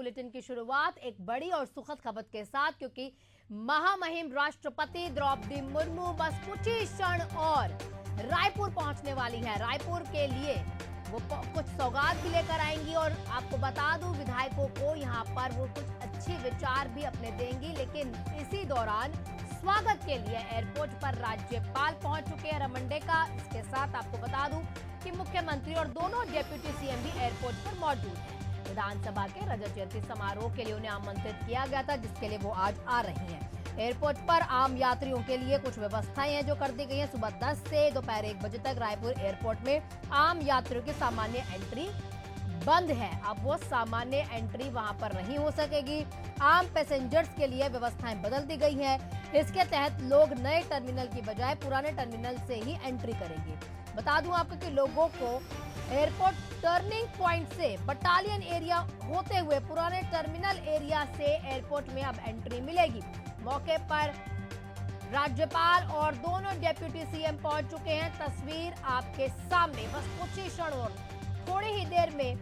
Bulletin की शुरुआत एक बड़ी और सुखद खबर के साथ, क्योंकि महामहिम राष्ट्रपति द्रौपदी मुर्मू बस कुछ ही क्षण और रायपुर पहुंचने वाली है। रायपुर के लिए वो कुछ सौगात भी लेकर आएंगी और आपको बता दूं, विधायकों को यहां पर वो कुछ अच्छे विचार भी अपने देंगी। लेकिन इसी दौरान स्वागत के लिए एयरपोर्ट पर राज्यपाल पहुंच चुके हैं रमंडेका। इसके साथ आपको बता दूं कि मुख्यमंत्री और दोनों डेप्यूटी सीएम भी एयरपोर्ट पर मौजूद हैं। विधानसभा के रजत जयंती समारोह के लिए उन्हें आमंत्रित किया गया था, जिसके लिए वो आज आ रही हैं। एयरपोर्ट पर आम यात्रियों के लिए कुछ व्यवस्थाएं हैं जो कर दी गई हैं। सुबह 10 से दोपहर 1 बजे तक रायपुर एयरपोर्ट में आम यात्रियों की सामान्य एंट्री बंद है। अब वो सामान्य एंट्री वहां पर नहीं हो सकेगी। आम पैसेंजर्स के लिए व्यवस्थाएं बदल दी गई हैं। इसके तहत लोग नए टर्मिनल की बजाय पुराने टर्मिनल से ही एंट्री करेंगे। बता दूं आपको कि लोगों को एयरपोर्ट टर्निंग पॉइंट से बटालियन एरिया होते हुए पुराने टर्मिनल एरिया से एयरपोर्ट में अब एंट्री मिलेगी। मौके पर राज्यपाल और दोनों डेप्यूटी सीएम पहुंच चुके हैं। तस्वीर आपके सामने, बस कुछ ही क्षण और थोड़ी ही देर में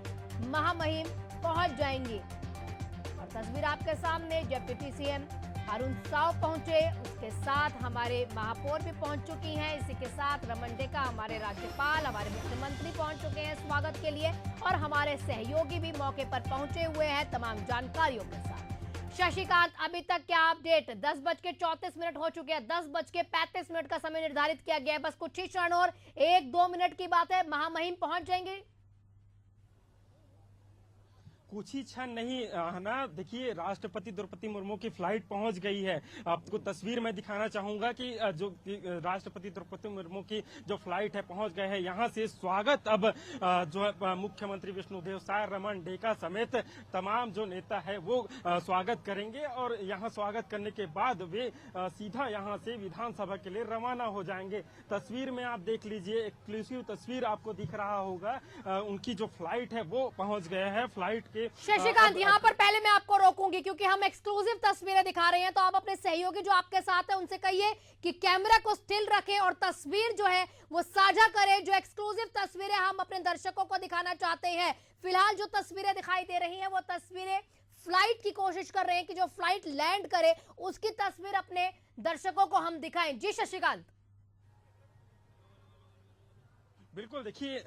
महामहिम पहुंच जाएंगी। और तस्वीर आपके सामने, डेप्यूटी सीएम अरुण साव पहुंचे, उसके साथ हमारे महापौर भी पहुंच चुकी हैं। इसी के साथ रमंडेका हमारे राज्यपाल, हमारे मुख्यमंत्री पहुंच चुके हैं स्वागत के लिए और हमारे सहयोगी भी मौके पर पहुंचे हुए हैं तमाम जानकारियों के साथ। शशिकांत, अभी तक क्या अपडेट? 10:34 हो चुके हैं। 10:35 का समय निर्धारित किया गया है। बस कुछ ही क्षण और 1-2 मिनट की बात है, महामहिम पहुंच जाएंगे। कुछ ही क्षण नहीं है ना। देखिए, राष्ट्रपति द्रौपदी मुर्मू की फ्लाइट पहुंच गई है। आपको तस्वीर में दिखाना चाहूंगा कि जो राष्ट्रपति द्रौपदी मुर्मू की जो फ्लाइट है पहुंच गए हैं। यहां से स्वागत अब जो मुख्यमंत्री विष्णुदेव साय, रमन डेका समेत तमाम जो नेता है वो स्वागत करेंगे और यहां स्वागत करने के बाद वे सीधा यहां से विधानसभा के लिए रवाना हो जाएंगे। तस्वीर में आप देख लीजिए, एक्सक्लूसिव तस्वीर आपको दिख रहा होगा। उनकी जो फ्लाइट है वो पहुंच गए हैं। फ्लाइट शशिकांत, यहाँ पर पहले मैं आपको रोकूंगी क्योंकि हम एक्सक्लूसिव तस्वीरें दिखा रहे हैं, तो आप अपने सहयोगी जो आपके साथ है उनसे कहिए कि कैमरा को स्टिल रखें और तस्वीर जो है वो साझा करें। जो एक्सक्लूसिव तस्वीरें हम अपने दर्शकों को दिखाना चाहते हैं। फिलहाल जो तस्वीरें दिखाई दे रही हैं वो तस्वीरें फ्लाइट की कोशिश कर रहे हैं कि जो फ्लाइट लैंड करे उसकी तस्वीर अपने दर्शकों को हम दिखाएं। जी शशिकांत। बिल्कुल, देखिए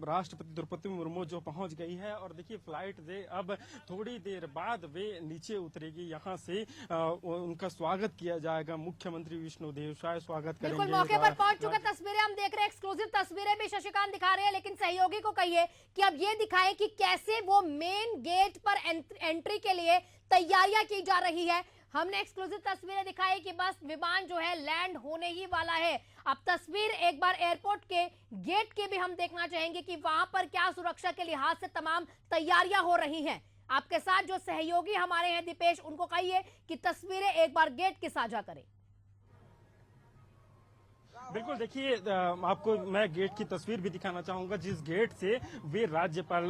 राष्ट्रपति द्रौपदी मुर्मू जो पहुंच गई है और देखिए फ्लाइट से अब थोड़ी देर बाद वे नीचे उतरेगी। यहां से उनका स्वागत किया जाएगा। मुख्यमंत्री विष्णुदेव साय स्वागत करेंगे। बिल्कुल, मौके पर पहुंच चुके तस्वीरें हम देख रहे हैं। एक्सक्लूसिव तस्वीरें भी शशिकांत दिखा रहे हैं, लेकिन सहयोगी को कहिए कि अब ये दिखाएं कि कैसे वो मेन गेट पर एंट्री के लिए तैयारियां की जा रही है। हमने एक्सक्लूसिव तस्वीरें दिखाई कि बस विमान जो है लैंड होने ही वाला है। अब तस्वीर एक बार एयरपोर्ट के गेट के भी हम देखना चाहेंगे कि वहां पर क्या सुरक्षा के लिहाज से तमाम तैयारियां हो रही हैं। आपके साथ जो सहयोगी हमारे हैं दीपेश, उनको कहिए कि तस्वीरें एक बार गेट की साझा करें। बिल्कुल, देखिए आपको मैं गेट की तस्वीर भी दिखाना चाहूंगा, जिस गेट से वे राज्यपाल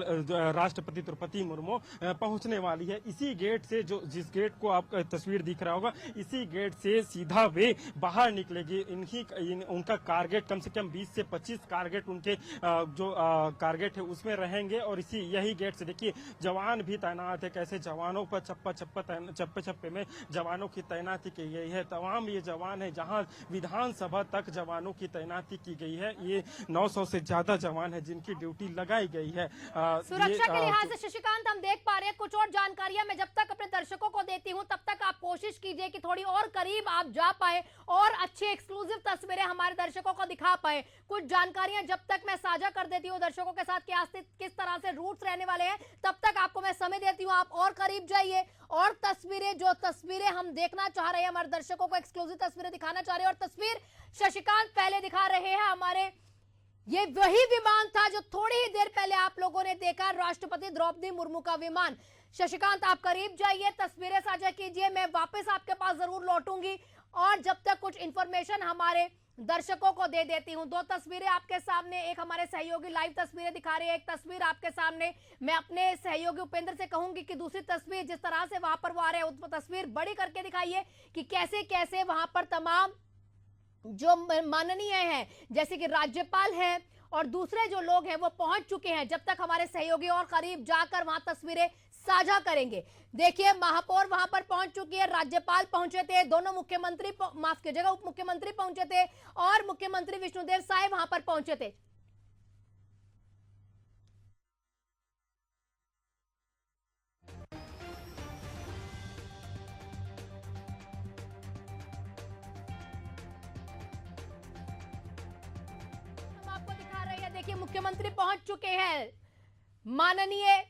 राष्ट्रपति द्रौपदी मुर्मू पहुंचने वाली है। इसी गेट से, जो जिस गेट को आप तस्वीर दिख रहा होगा, इसी गेट से सीधा वे बाहर निकलेगी। उनका कारगेट कम से कम 20 से 25 कारगेट उनके जो कारगेट है उसमें रहेंगे और यही गेट से देखिए जवान भी तैनात है। कैसे जवानों पर चप्पे चप्पे में जवानों की तैनाती की गई है। तमाम ये जवान है, जहां विधानसभा तक जवानों की तैनाती की गई है। ये 900 से ज्यादा जवान है जिनकी ड्यूटी लगाई गई है। सुरक्षा के लिहाज से शशिकांत हम देख पा रहे हैं कुछ और जानकारियां मैं जब तक अपने दर्शकों को देती हूं, तब तक आप कोशिश कीजिए कि थोड़ी और करीब आप जा पाए और अच्छी एक्सक्लूसिव तस्वीरें हमारे दर्शकों को दिखा पाए। कुछ जानकारियां जब तक मैं साझा कर देती हूँ दर्शकों के साथ कि किस तरह से रूट्स रहने वाले हैं, तब तक आपको मैं समय देती हूँ। आप और करीब जाइए और जो तस्वीरें हम देखना चाह रहे हैं, हमारे दर्शकों को एक्सक्लूसिव तस्वीरें दिखाना चाह रहे हैं। और तस्वीर शशिकांत पहले दिखा रहे हैं हमारे, ये वही विमान था जो थोड़ी ही देर पहले आप लोगों ने देखा, राष्ट्रपति द्रौपदी मुर्मू का विमान। शशिकांत, आप करीब जाइए, तस्वीरें साझा कीजिए, मैं वापस आपके पास जरूर लौटूंगी और जब तक कुछ इंफॉर्मेशन हमारे दर्शकों को दे देती हूं। 2 तस्वीरें आपके सामने, एक हमारे सहयोगी लाइव तस्वीरें दिखा रहे हैं, एक तस्वीर आपके सामने। मैं अपने सहयोगी उपेंद्र से कहूंगी कि दूसरी तस्वीर जिस तरह से वहां पर वो आ रहे हैं, उस तस्वीर बड़ी करके दिखाइए कि कैसे कैसे वहां पर तमाम जो माननीय हैं, जैसे कि राज्यपाल है और दूसरे जो लोग हैं वो पहुंच चुके हैं। जब तक हमारे सहयोगी और करीब जाकर वहां तस्वीरें साझा करेंगे। देखिए, महापौर वहां पर पहुंच चुकी है, राज्यपाल पहुंचे थे, दोनों मुख्यमंत्री माफ कीजिएगा उप मुख्यमंत्री पहुंचे थे और मुख्यमंत्री विष्णुदेव साय वहां पर पहुंचे थे। हम आपको दिखा रहे हैं, देखिए मुख्यमंत्री पहुंच चुके हैं। माननीय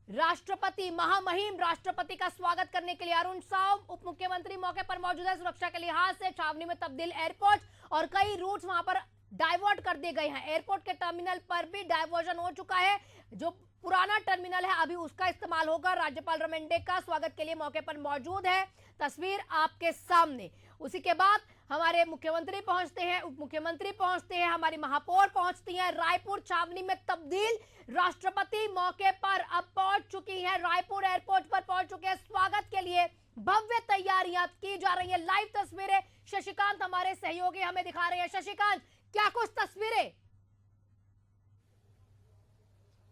राष्ट्रपति, महामहिम राष्ट्रपति का स्वागत करने के लिए अरुण साव उप मुख्यमंत्री मौके पर मौजूद है। सुरक्षा के लिहाज से छावनी में तब्दील एयरपोर्ट और कई रूट्स वहां पर डाइवर्ट कर दिए गए हैं। एयरपोर्ट के टर्मिनल पर भी डाइवर्जन हो चुका है। जो पुराना टर्मिनल है अभी उसका इस्तेमाल होगा। राज्यपाल रमेंडे का स्वागत के लिए मौके पर मौजूद है, तस्वीर आपके सामने। उसी के बाद हमारे मुख्यमंत्री पहुंचते हैं, उप मुख्यमंत्री पहुंचते हैं, हमारी महापौर पहुंचती हैं। रायपुर छावनी में तब्दील, राष्ट्रपति मौके पर अब पहुंच चुकी है, रायपुर एयरपोर्ट पर पहुंच चुके हैं। स्वागत के लिए भव्य तैयारियां की जा रही है। लाइव तस्वीरें शशिकांत हमारे सहयोगी हमें दिखा रहे हैं। शशिकांत, क्या कुछ तस्वीरें?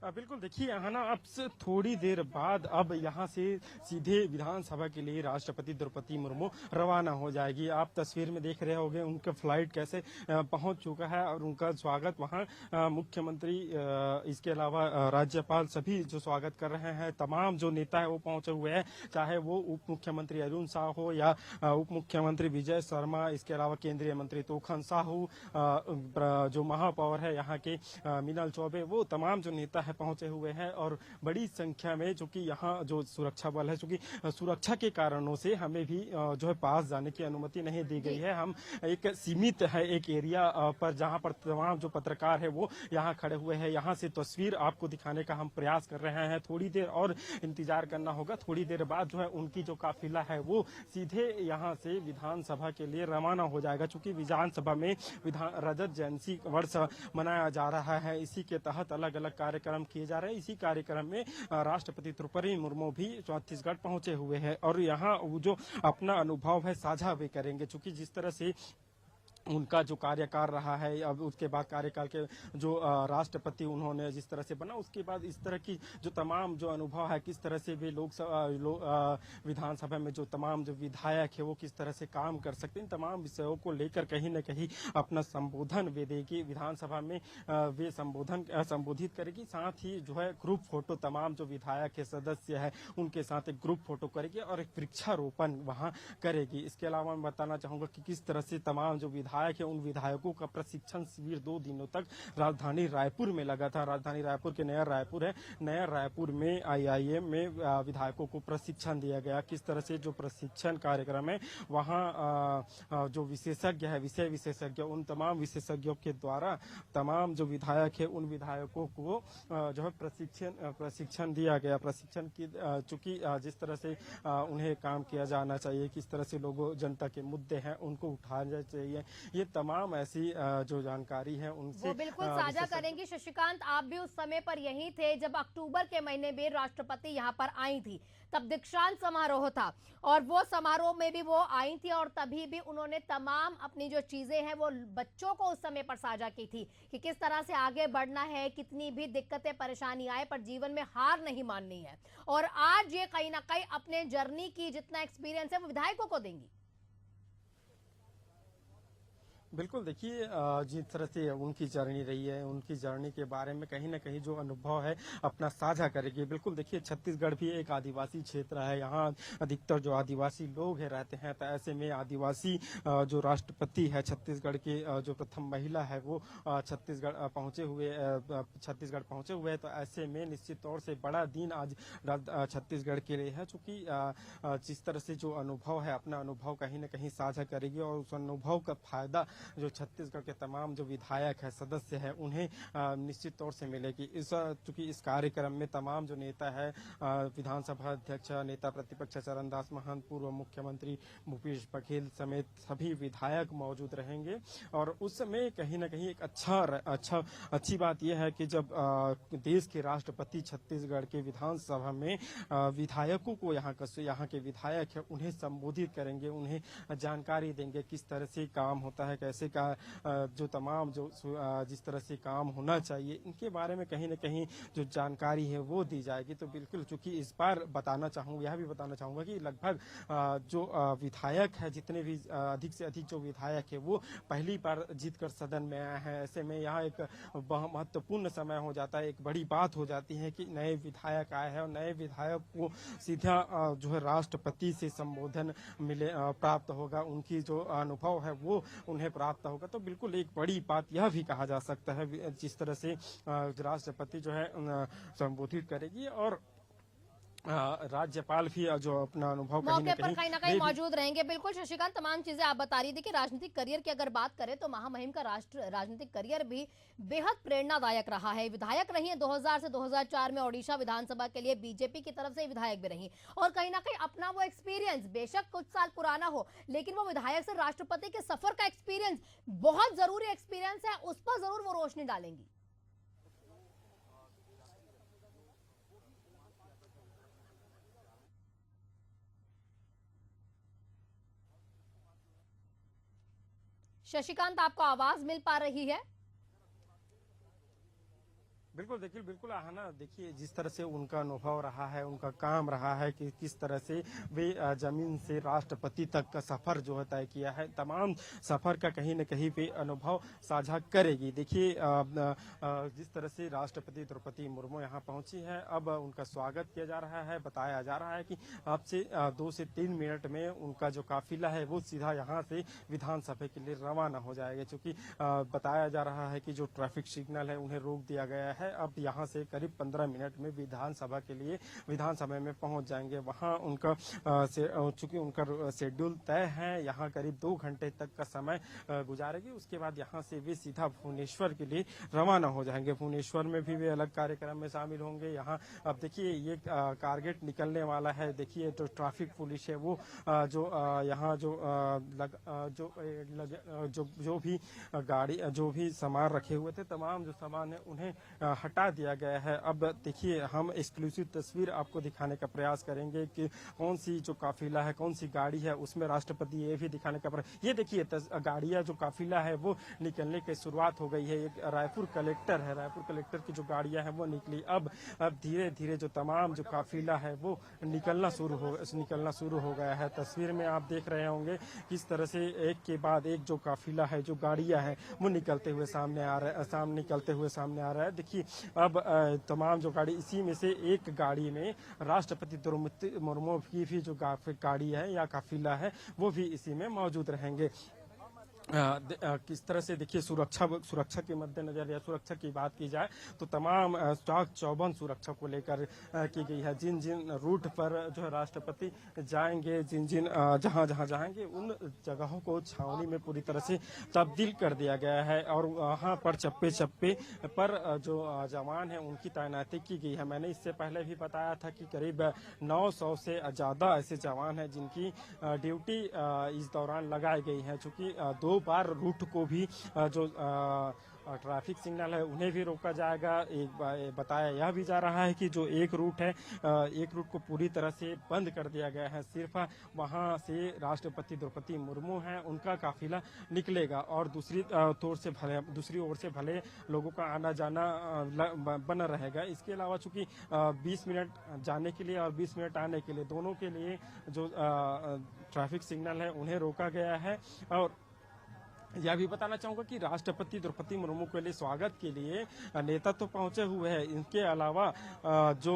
बिल्कुल, देखिए यहाँ ना अब से थोड़ी देर बाद अब यहाँ से सीधे विधानसभा के लिए राष्ट्रपति द्रौपदी मुर्मू रवाना हो जाएगी। आप तस्वीर में देख रहे होंगे उनका फ्लाइट कैसे पहुंच चुका है और उनका स्वागत वहाँ मुख्यमंत्री इसके अलावा राज्यपाल सभी जो स्वागत कर रहे हैं। तमाम जो नेता है वो पहुंचे हुए हैं, चाहे वो उप मुख्यमंत्री अरुण साव हो या उप मुख्यमंत्री विजय शर्मा, इसके अलावा केंद्रीय मंत्री तोखन साहू, जो महापौर है यहाँ के मीनल चौबे, वो तमाम जो नेता पहुंचे हुए हैं। और बड़ी संख्या में चूंकि यहाँ जो सुरक्षा बल है, चूंकि सुरक्षा के कारणों से हमें भी जो है पास जाने की अनुमति नहीं दी गई है। हम एक सीमित है एक एरिया पर जहां पर तमाम जो पत्रकार है वो यहाँ खड़े हुए हैं, यहाँ से तस्वीर आपको दिखाने का हम प्रयास कर रहे हैं। थोड़ी देर और इंतजार करना होगा, थोड़ी देर बाद जो है उनकी जो काफिला है वो सीधे यहाँ से विधानसभा के लिए रवाना हो जाएगा। चूंकि विधानसभा में रजत जयंती वर्ष मनाया जा रहा है, इसी के तहत अलग अलग कार्यक्रम किए जा रहे हैं। इसी कार्यक्रम में राष्ट्रपति द्रौपदी मुर्मू भी छत्तीसगढ़ पहुंचे हुए हैं और यहाँ वो जो अपना अनुभव है साझा भी करेंगे। चूंकि जिस तरह से उनका जो कार्यकाल रहा है, अब उसके बाद कार्यकाल के जो राष्ट्रपति उन्होंने जिस तरह से बना, उसके बाद इस तरह की जो तमाम जो अनुभव है, किस तरह से भी विधानसभा में जो तमाम जो विधायक है वो किस तरह से काम कर सकते हैं, इन तमाम विषयों को लेकर कहीं न कहीं अपना संबोधन वे देगी। विधानसभा में वे संबोधित करेगी। साथ ही जो है ग्रुप फोटो तमाम जो विधायक है सदस्य है उनके साथ एक ग्रुप फोटो करेगी और एक वृक्षारोपण वहाँ करेगी। इसके अलावा मैं बताना चाहूंगा कि किस तरह से तमाम जो विधायक है उन विधायकों का प्रशिक्षण शिविर 2 दिनों तक राजधानी रायपुर में लगा था। राजधानी रायपुर के नया रायपुर है, नया रायपुर में IIM में विधायकों को प्रशिक्षण दिया गया। किस तरह से जो प्रशिक्षण कार्यक्रम है वहाँ जो विशेषज्ञ है, विषय विशेषज्ञ, उन तमाम विशेषज्ञों के द्वारा तमाम जो विधायक है उन विधायकों को जो है प्रशिक्षण दिया गया। प्रशिक्षण की चूंकि जिस तरह से उन्हें काम किया जाना चाहिए, किस तरह से लोगों जनता के मुद्दे हैं उनको उठाना चाहिए, ये तमाम ऐसी जो जानकारी है उनसे वो बिल्कुल साझा करेंगी। शशिकांत, आप भी उस समय पर यहीं थे जब अक्टूबर के महीने में राष्ट्रपति यहाँ पर आई थी, तब दीक्षांत समारोह था और वो समारोह में भी वो आई थी और तभी भी उन्होंने तमाम अपनी जो चीजें हैं वो बच्चों को उस समय पर साझा की थी कि किस तरह से आगे बढ़ना है, कितनी भी दिक्कतें परेशानी आए पर जीवन में हार नहीं माननी है। और आज ये कहीं ना कहीं अपने जर्नी की जितना एक्सपीरियंस है वो विधायकों को देंगी। बिल्कुल, देखिए जिस तरह से उनकी जर्नी रही है, उनकी जर्नी के बारे में कहीं ना कहीं जो अनुभव है अपना साझा करेगी। बिल्कुल, देखिए छत्तीसगढ़ भी एक आदिवासी क्षेत्र है, यहाँ अधिकतर जो आदिवासी लोग हैं रहते हैं, तो ऐसे में आदिवासी जो राष्ट्रपति है छत्तीसगढ़ की जो प्रथम महिला है वो छत्तीसगढ़ पहुंचे हुए हैं। तो ऐसे में निश्चित तौर से बड़ा दिन आज छत्तीसगढ़ के लिए है। चूंकि जिस तरह से जो अनुभव है अपना अनुभव कहीं ना कहीं साझा करेगी और उस अनुभव का फायदा जो छत्तीसगढ़ के तमाम जो विधायक है, सदस्य है, उन्हें निश्चित तौर से मिलेगी। चूंकि इस कार्यक्रम में तमाम जो नेता है, विधानसभा अध्यक्ष, नेता प्रतिपक्ष चरणदास महंत, पूर्व मुख्यमंत्री भूपेश बघेल समेत सभी विधायक मौजूद रहेंगे। और उस समय कहीं ना कहीं एक अच्छी बात यह है कि जब देश के राष्ट्रपति छत्तीसगढ़ के विधानसभा में विधायकों को यहाँ के विधायक है उन्हें संबोधित करेंगे, उन्हें जानकारी देंगे किस तरह से काम होता है, कैसे का जो तमाम जो जिस तरह से काम होना चाहिए, इनके बारे में कहीं ना कहीं जो जानकारी है वो दी जाएगी। तो बिल्कुल, चूंकि इस बार यह भी बताना चाहूँगा कि लगभग जो विधायक है, जितने भी अधिक से अधिक जो विधायक है वो पहली बार जीतकर सदन में आए हैं। ऐसे में यहाँ एक महत्वपूर्ण समय हो जाता है, एक बड़ी बात हो जाती है कि नए विधायक आए हैं और नए विधायक को सीधा जो है राष्ट्रपति से संबोधन प्राप्त होगा, उनकी जो अनुभव है वो उन्हें प्राप्त होगा। तो बिल्कुल एक बड़ी बात यह भी कहा जा सकता है जिस तरह से राष्ट्रपति जो है संबोधित करेगी, और राज्यपाल भी जो अपना अनुभव मौके पर कहीं ना कहीं मौजूद रहेंगे। बिल्कुल शशिकांत, तमाम चीजें आप बता रही थी कि राजनीतिक करियर की अगर बात करें तो महामहिम का राजनीतिक करियर भी बेहद प्रेरणादायक रहा है। विधायक रही है 2000 से 2004 में ओडिशा विधानसभा के लिए, बीजेपी की तरफ से विधायक भी रही, और कहीं ना कहीं अपना वो एक्सपीरियंस, बेशक कुछ साल पुराना हो, लेकिन वो विधायक से राष्ट्रपति के सफर का एक्सपीरियंस बहुत जरूरी एक्सपीरियंस है, उस पर जरूर वो रोशनी डालेंगी। शशिकांत, आपको आवाज मिल पा रही है? बिल्कुल, देखिए बिल्कुल आहाना, देखिए जिस तरह से उनका अनुभव रहा है, उनका काम रहा है कि किस तरह से वे जमीन से राष्ट्रपति तक का सफर जो है तय किया है, तमाम सफर का कहीं न कहीं पे अनुभव साझा करेगी। देखिए जिस तरह से राष्ट्रपति द्रौपदी मुर्मू यहाँ पहुंची है, अब उनका स्वागत किया जा रहा है। बताया जा रहा है कि अब से 2 से 3 मिनट में उनका जो काफिला है वो सीधा यहाँ से विधानसभा के लिए रवाना हो जाएगा। क्योंकि बताया जा रहा है कि जो ट्रैफिक सिग्नल है उन्हें रोक दिया गया है। अब यहाँ से करीब 15 मिनट में विधानसभा के लिए विधानसभा में पहुंच जाएंगे। वहाँ उनका चूंकि उनका शेड्यूल तय है, यहाँ करीब 2 घंटे तक का समय गुजारेगी। उसके बाद यहाँ से वे सीधा भुवनेश्वर के लिए रवाना हो जाएंगे। भुवनेश्वर में भी वे अलग कार्यक्रम में शामिल होंगे। यहाँ अब देखिए ये कारगेट निकलने वाला है। देखिए जो ट्रैफिक पुलिस है वो जो यहाँ जो भी गाड़ी, जो भी सामान रखे हुए थे, तमाम जो सामान है उन्हें हटा दिया गया है। अब देखिए हम एक्सक्लूसिव तस्वीर आपको दिखाने का प्रयास करेंगे कि कौन सी जो काफिला है, कौन सी गाड़ी है, उसमें राष्ट्रपति ये भी दिखाने का प्रयास। ये देखिए गाड़ियां, जो काफिला है वो निकलने की शुरुआत हो गई है। एक रायपुर कलेक्टर है, रायपुर कलेक्टर की जो गाड़ियां हैं वो निकली। अब धीरे धीरे जो तमाम जो काफिला है वो निकलना शुरू हो गया है। तस्वीर में आप देख रहे होंगे किस तरह से एक के बाद एक जो काफिला है, जो गाड़ियां हैं वो निकलते हुए सामने आ रहा है। देखिए अब तमाम जो गाड़ी, इसी में से एक गाड़ी में राष्ट्रपति द्रौपदी मुर्मू की भी जो गाड़ी है या काफिला है वो भी इसी में मौजूद रहेंगे। किस तरह से देखिए सुरक्षा के मद्देनजर या सुरक्षा की बात की जाए तो तमाम चाक चौबंद सुरक्षा को लेकर की गई है। जिन जिन रूट पर जो है राष्ट्रपति जाएंगे, जहां जाएंगे, उन जगहों को छावनी में पूरी तरह से तब्दील कर दिया गया है। और वहां पर चप्पे पर जो जवान है उनकी तैनाती की गई है। मैंने इससे पहले भी बताया था कि करीब 900 से ज्यादा ऐसे जवान हैं जिनकी ड्यूटी इस दौरान लगाई गई है। चूंकि 2 बार रूट को भी जो ट्रैफिक सिग्नल है उन्हें भी रोका जाएगा। बताया यह भी जा रहा है कि जो एक रूट है, एक रूट को पूरी तरह से बंद कर दिया गया है। सिर्फ वहां से राष्ट्रपति द्रौपदी मुर्मू हैं उनका काफिला निकलेगा, और दूसरी ओर से भले लोगों का आना जाना बना रहेगा। इसके अलावा चूंकि 20 मिनट जाने के लिए और 20 मिनट आने के लिए, दोनों के लिए जो ट्रैफिक सिग्नल है उन्हें रोका गया है। और यह भी बताना चाहूंगा कि राष्ट्रपति द्रौपदी मुर्मू के लिए स्वागत के लिए नेता तो पहुंचे हुए हैं। इनके अलावा जो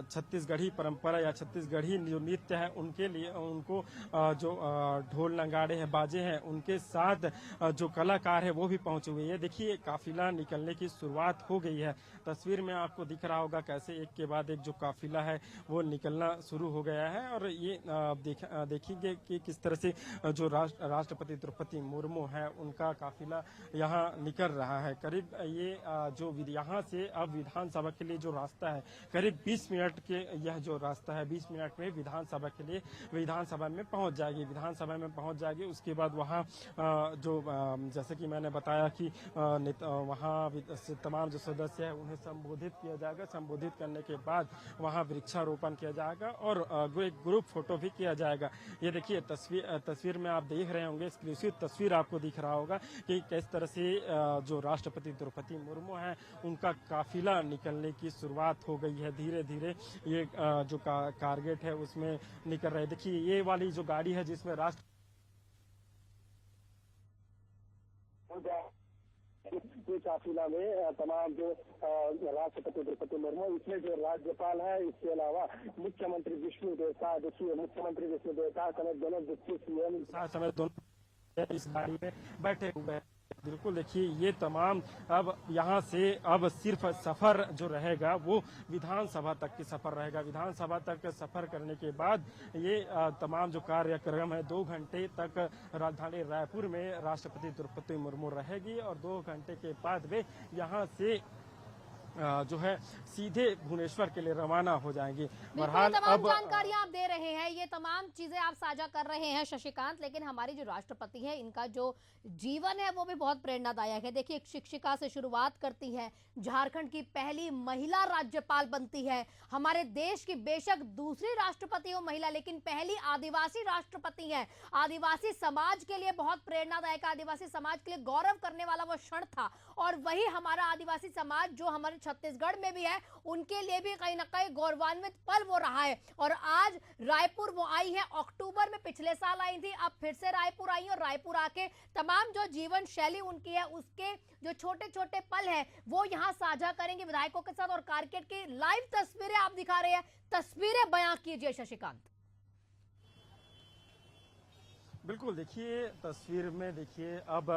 छत्तीसगढ़ी परंपरा या छत्तीसगढ़ी जो नृत्य है उनके लिए, उनको जो ढोल नगाड़े हैं, बाजे हैं, उनके साथ जो कलाकार है वो भी पहुंचे हुए हैं। देखिए काफिला निकलने की शुरुआत हो गई है। तस्वीर में आपको दिख रहा होगा कैसे एक के बाद एक जो काफिला है वो निकलना शुरू हो गया है। और ये देखिए कि किस तरह से जो राष्ट्रपति द्रौपदी मुर्मू है उनका काफिला यहाँ निकल रहा है। करीब ये जो यहाँ से अब विधानसभा के लिए जो रास्ता है, करीब 20 मिनट के यह जो रास्ता है 20 मिनट में विधानसभा के लिए विधानसभा में पहुंच जाएगी। उसके बाद वहाँ जो जैसे कि मैंने बताया कि वहाँ तमाम जो सदस्य है उन्हें संबोधित किया जाएगा। संबोधित करने के बाद वहाँ वृक्षारोपण किया जाएगा और एक ग्रुप फोटो भी किया जाएगा। ये देखिए तस्वीर में आप देख रहे होंगे, एक्सक्लूसिव तस्वीर आपको दिख रहा होगा कि किस तरह से जो राष्ट्रपति द्रौपदी मुर्मू हैं उनका काफिला निकलने की शुरुआत हो गई है। धीरे धीरे ये जो कारगेट है उसमें निकल रहे। देखिए ये वाली जो गाड़ी है जिसमें ये काफिला में तमाम जो राष्ट्रपति द्रौपदी मुर्मू, इसमें जो राज्यपाल है, इसके अलावा मुख्यमंत्री विष्णुदेव साय, देखिए मुख्यमंत्री विष्णुदेव साय समेत दोनों डिप्टी सीएम समेत दोनों इस गाड़ी में बैठे हुए हैं। बिल्कुल देखिए ये तमाम अब यहाँ से अब सिर्फ सफर जो रहेगा वो विधानसभा तक की सफर रहेगा। विधानसभा तक सफर करने के बाद ये तमाम जो कार्यक्रम है 2 घंटे तक राजधानी रायपुर में राष्ट्रपति द्रौपदी मुर्मू रहेगी और 2 घंटे के बाद वे यहाँ से जो है सीधे भुवनेश्वर के लिए रवाना हो जाएंगे। बहरहाल तमाम जानकारियां आप दे रहे हैं, ये तमाम चीजें आप साझा कर रहे हैं शशिकांत, लेकिन हमारी जो राष्ट्रपति है इनका जो जीवन है वो भी बहुत प्रेरणादायक है। देखिए एक शिक्षिका से शुरुआत करती है, झारखंड की पहली महिला राज्यपाल बनती है, हमारे देश की बेशक दूसरी राष्ट्रपति हो महिला, लेकिन पहली आदिवासी राष्ट्रपति है। आदिवासी समाज के लिए बहुत प्रेरणादायक, आदिवासी समाज के लिए गौरव करने वाला वो क्षण था। और वही हमारा आदिवासी समाज जो हमारे छत्तीसगढ़ में भी है उनके लिए भी कहीं ना कहीं गौरवान्वित पल वो रहा है। और आज रायपुर वो आई है, अक्टूबर में पिछले साल आई थी, अब फिर से रायपुर आई और रायपुर आके तमाम जो जीवन शैली उनकी है उसके जो छोटे छोटे पल है वो यहाँ साझा करेंगे विधायकों के साथ। और कारकेट की लाइव तस्वीरें आप दिखा रहे हैं, तस्वीरें बयां कीजिए शशिकांत। बिल्कुल देखिए तस्वीर में देखिए अब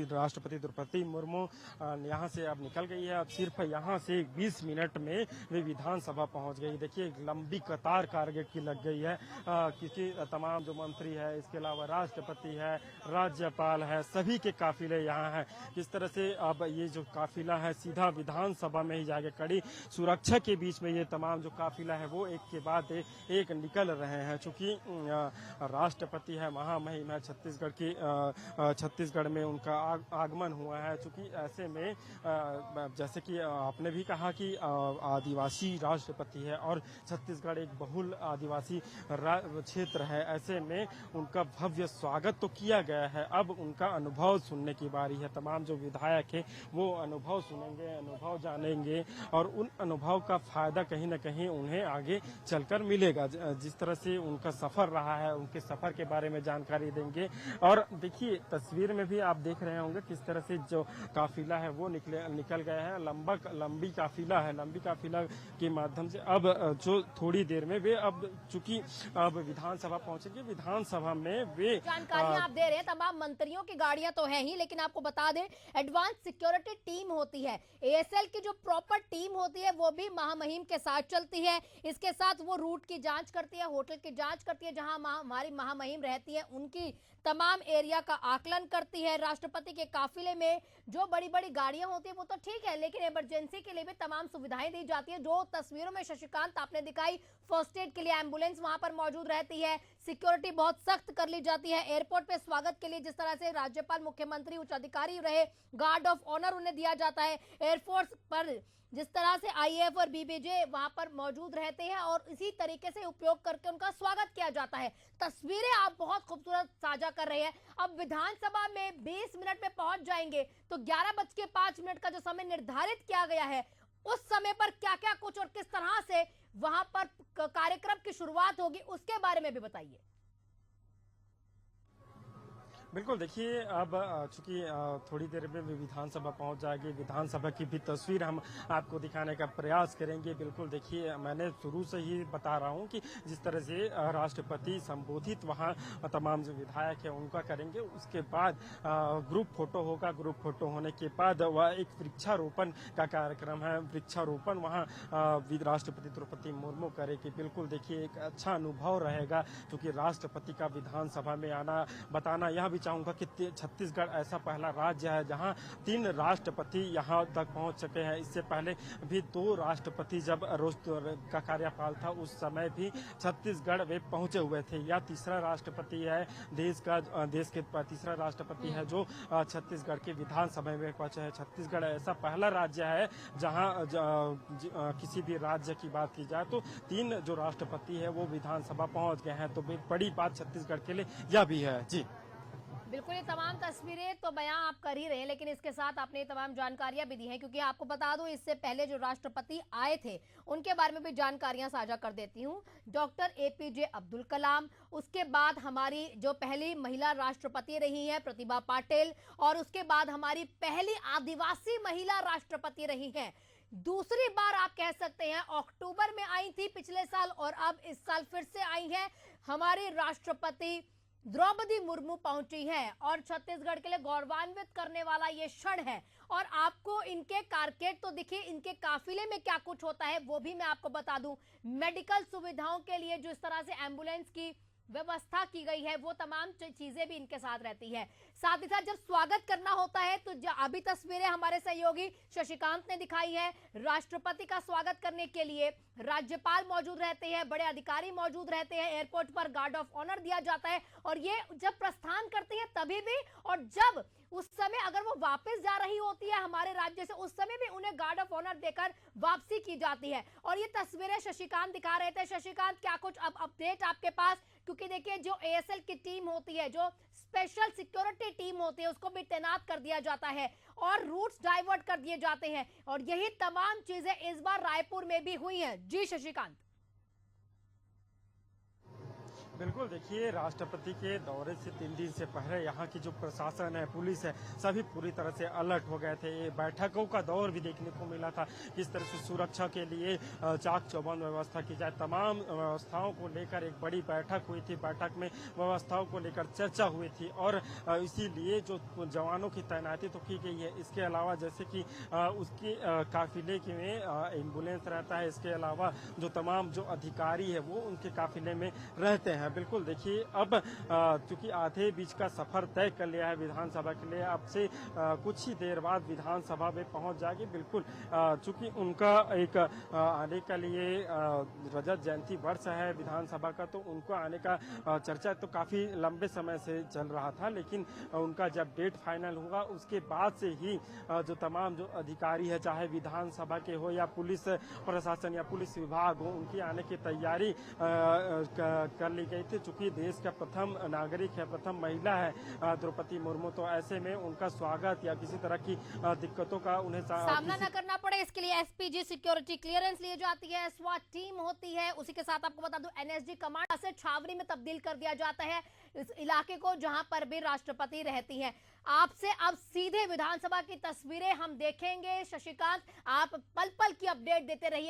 राष्ट्रपति द्रौपदी मुर्मू यहाँ से अब निकल गई है। अब सिर्फ यहाँ से 20 मिनट में वे विधानसभा पहुँच गई। देखिए एक लंबी कतार कारगेट की लग गई है क्योंकि तमाम जो मंत्री है, इसके अलावा राष्ट्रपति है, राज्यपाल है, सभी के काफिले यहाँ हैं। किस तरह से अब ये जो काफिला है सीधा विधानसभा में ही जाके कड़ी सुरक्षा के बीच में ये तमाम जो काफिला है वो एक के बाद एक निकल रहे हैं। चूंकि राष्ट्रपति है महामहिम है छत्तीसगढ़ की, छत्तीसगढ़ में उनका आगमन हुआ है। चूंकि ऐसे में जैसे कि आपने भी कहा कि आदिवासी राष्ट्रपति है और छत्तीसगढ़ एक बहुल आदिवासी क्षेत्र है, ऐसे में उनका भव्य स्वागत तो किया गया है। अब उनका अनुभव सुनने की बारी है। तमाम जो विधायक है वो अनुभव सुनेंगे, अनुभव जानेंगे और उन अनुभव का फायदा कहीं न कहीं उन्हें आगे चलकर मिलेगा। जिस तरह से उनका सफर रहा है उनके सफर के बारे में जानकारी देंगे। और देखिए तस्वीर में भी आप देख रहे होंगे किस तरह से जो काफिला है वो निकल गया है। लंबी काफिला है। लंबी काफिला के माध्यम से अब जो थोड़ी देर में वे अब चूंकि अब विधानसभा पहुंचेंगे, विधानसभा में वे जानकारियां आप दे रहे हैं। तमाम मंत्रियों की गाड़ियां तो हैं ही, लेकिन आपको बता दें एडवांस सिक्योरिटी टीम होती है, एएसएल की जो प्रॉपर टीम होती है वो भी महामहिम के साथ चलती है। इसके साथ वो रूट की जांच करती है, होटल की जांच करती है, जहां हमारी महामहिम रहती है उनकी तमाम एरिया का आकलन करती है। राष्ट्रपति के काफिले में जो बड़ी बड़ी गाड़ियां होती है वो तो ठीक है, लेकिन इमरजेंसी के लिए भी तमाम सुविधाएं दी जाती है। जो तस्वीरों में शशिकांत आपने दिखाई, फर्स्ट एड के लिए एम्बुलेंस वहां पर मौजूद रहती है, सिक्योरिटी बहुत सख्त कर ली जाती है। एयरपोर्ट पे स्वागत के लिए जिस तरह से राज्यपाल, मुख्यमंत्री, उच्च अधिकारी रहे, गार्ड ऑफ ऑनर उन्हें दिया जाता है। एयरफोर्स पर जिस तरह से आईएएफ और बीबीजे वहां पर मौजूद रहते हैं और इसी तरीके से उपयोग करके उनका स्वागत किया जाता है। तस्वीरें आप बहुत खूबसूरत साझा कर रहे हैं। अब विधानसभा में 20 मिनट में पहुंच जाएंगे तो 11:05 का जो समय निर्धारित किया गया है उस समय पर क्या क्या कुछ और किस तरह से वहां पर कार्यक्रम की शुरुआत होगी उसके बारे में भी बताइए। बिल्कुल देखिए अब चूंकि थोड़ी देर में विधानसभा पहुंच जाएगी, विधानसभा की भी तस्वीर हम आपको दिखाने का प्रयास करेंगे। बिल्कुल देखिए मैंने शुरू से ही बता रहा हूं कि जिस तरह से राष्ट्रपति संबोधित वहां तमाम जो विधायक है उनका करेंगे, उसके बाद ग्रुप फोटो होगा। ग्रुप फोटो होने के बाद वह एक वृक्षारोपण का कार्यक्रम है, वृक्षारोपण वहाँ राष्ट्रपति द्रौपदी मुर्मू करेगी। बिल्कुल देखिए एक अच्छा अनुभव रहेगा क्योंकि राष्ट्रपति का विधानसभा में आना। बताना यह भी चाहूंगा कि छत्तीसगढ़ ऐसा पहला राज्य है जहां 3 राष्ट्रपति यहां तक पहुंच सके हैं। इससे पहले भी 2 राष्ट्रपति जब का कार्यकाल था उस समय भी छत्तीसगढ़ वे पहुंचे हुए थे। यह तीसरा राष्ट्रपति है देश के तीसरा राष्ट्रपति है जो छत्तीसगढ़ के विधानसभा में पहुंचे हैं। छत्तीसगढ़ ऐसा पहला राज्य है जहां किसी भी राज्य की बात की जाए तो 3 जो राष्ट्रपति है वो विधानसभा पहुंच गए हैं। तो बड़ी बात छत्तीसगढ़ के लिए यह भी है। जी बिल्कुल, ये तमाम तस्वीरें तो बयां आप कर ही रहे हैं, लेकिन इसके साथ आपने ये तमाम जानकारियां भी दी हैं, क्योंकि आपको बता दूं इससे पहले जो राष्ट्रपति आए थे उनके बारे में भी जानकारियां साझा कर देती हूं। डॉक्टर एपीजे अब्दुल कलाम, उसके बाद हमारी जो पहली महिला राष्ट्रपति रही हैं प्रतिभा पाटिल, और उसके बाद हमारी पहली आदिवासी महिला राष्ट्रपति रही हैं। दूसरी बार आप कह सकते हैं, अक्टूबर में आई थी पिछले साल और अब इस साल फिर से आई हैं हमारी राष्ट्रपति द्रौपदी मुर्मू पहुंची हैं, और छत्तीसगढ़ के लिए गौरवान्वित करने वाला ये क्षण है। और आपको इनके कारकेड तो दिखे, इनके काफिले में क्या कुछ होता है वो भी मैं आपको बता दूं। मेडिकल सुविधाओं के लिए जो इस तरह से एम्बुलेंस की व्यवस्था की गई है, वो तमाम चीजें भी इनके साथ रहती है। साथ ही साथ जब स्वागत करना होता है तो अभी तस्वीरें हमारे सहयोगी शशिकांत ने दिखाई है। राष्ट्रपति का स्वागत करने के लिए राज्यपाल मौजूद रहते हैं, बड़े अधिकारी मौजूद रहते हैं, एयरपोर्ट पर गार्ड ऑफ ऑनर दिया जाता है, और ये जब प्रस्थान करती है तभी भी, और जब उस समय अगर वो वापस जा रही होती है हमारे राज्य से, उस समय भी उन्हें गार्ड ऑफ ऑनर देकर वापसी की जाती है। और ये तस्वीरें शशिकांत दिखा रहे थे। शशिकांत, क्या कुछ अब अपडेट आपके पास? क्योंकि देखिए, जो एएसएल की टीम होती है, जो स्पेशल सिक्योरिटी टीम होती है, उसको भी तैनात कर दिया जाता है और रूट्स डाइवर्ट कर दिए जाते हैं, और यही तमाम चीजें इस बार रायपुर में भी हुई हैं। जी शशिकांत। बिल्कुल, देखिए, राष्ट्रपति के दौरे से 3 दिन से पहले यहाँ की जो प्रशासन है, पुलिस है, सभी पूरी तरह से अलर्ट हो गए थे। ये बैठकों का दौर भी देखने को मिला था, किस तरह से सुरक्षा के लिए चाक चौबंद व्यवस्था की जाए। तमाम व्यवस्थाओं को लेकर एक बड़ी बैठक हुई थी। बैठक में व्यवस्थाओं को लेकर चर्चा हुई थी, और इसीलिए जो जवानों की तैनाती तो की गई है। इसके अलावा जैसे कि उसके काफिले में एम्बुलेंस रहता है, इसके अलावा जो तमाम जो अधिकारी है वो उनके काफिले में रहते हैं। बिल्कुल, देखिए, अब चूंकि आधे बीच का सफर तय कर लिया है विधानसभा के लिए, अब से कुछ ही देर बाद विधानसभा में पहुंच जाएगी। बिल्कुल, चूंकि उनका एक आने के लिए रजत जयंती वर्ष है विधानसभा का, तो उनको आने का चर्चा तो काफी लंबे समय से चल रहा था, लेकिन उनका जब डेट फाइनल होगा उसके बाद से ही जो तमाम जो अधिकारी है, चाहे विधानसभा के हो या पुलिस प्रशासन या पुलिस विभाग हो, उनकी आने की तैयारी कर ली गई थी। चूंकि देश का प्रथम नागरिक है, प्रथम महिला है द्रौपदी मुर्मू, तो ऐसे में उनका स्वागत या किसी तरह की दिक्कतों का उन्हें सामना न करना पड़े, इसके लिए एसपीजी सिक्योरिटी क्लियरेंस ली जाती है, स्वाट टीम होती है। उसी के साथ आपको बता दूं, एनएसजी कमांड से छावनी में तब्दील कर दिया जाता है इस इलाके को, जहां पर भी राष्ट्रपति रहती हैं। आपसे अब सीधे विधानसभा की तस्वीरें हम देखेंगे। शशिकांत, आप पल पल की अपडेट देते रहिएगा।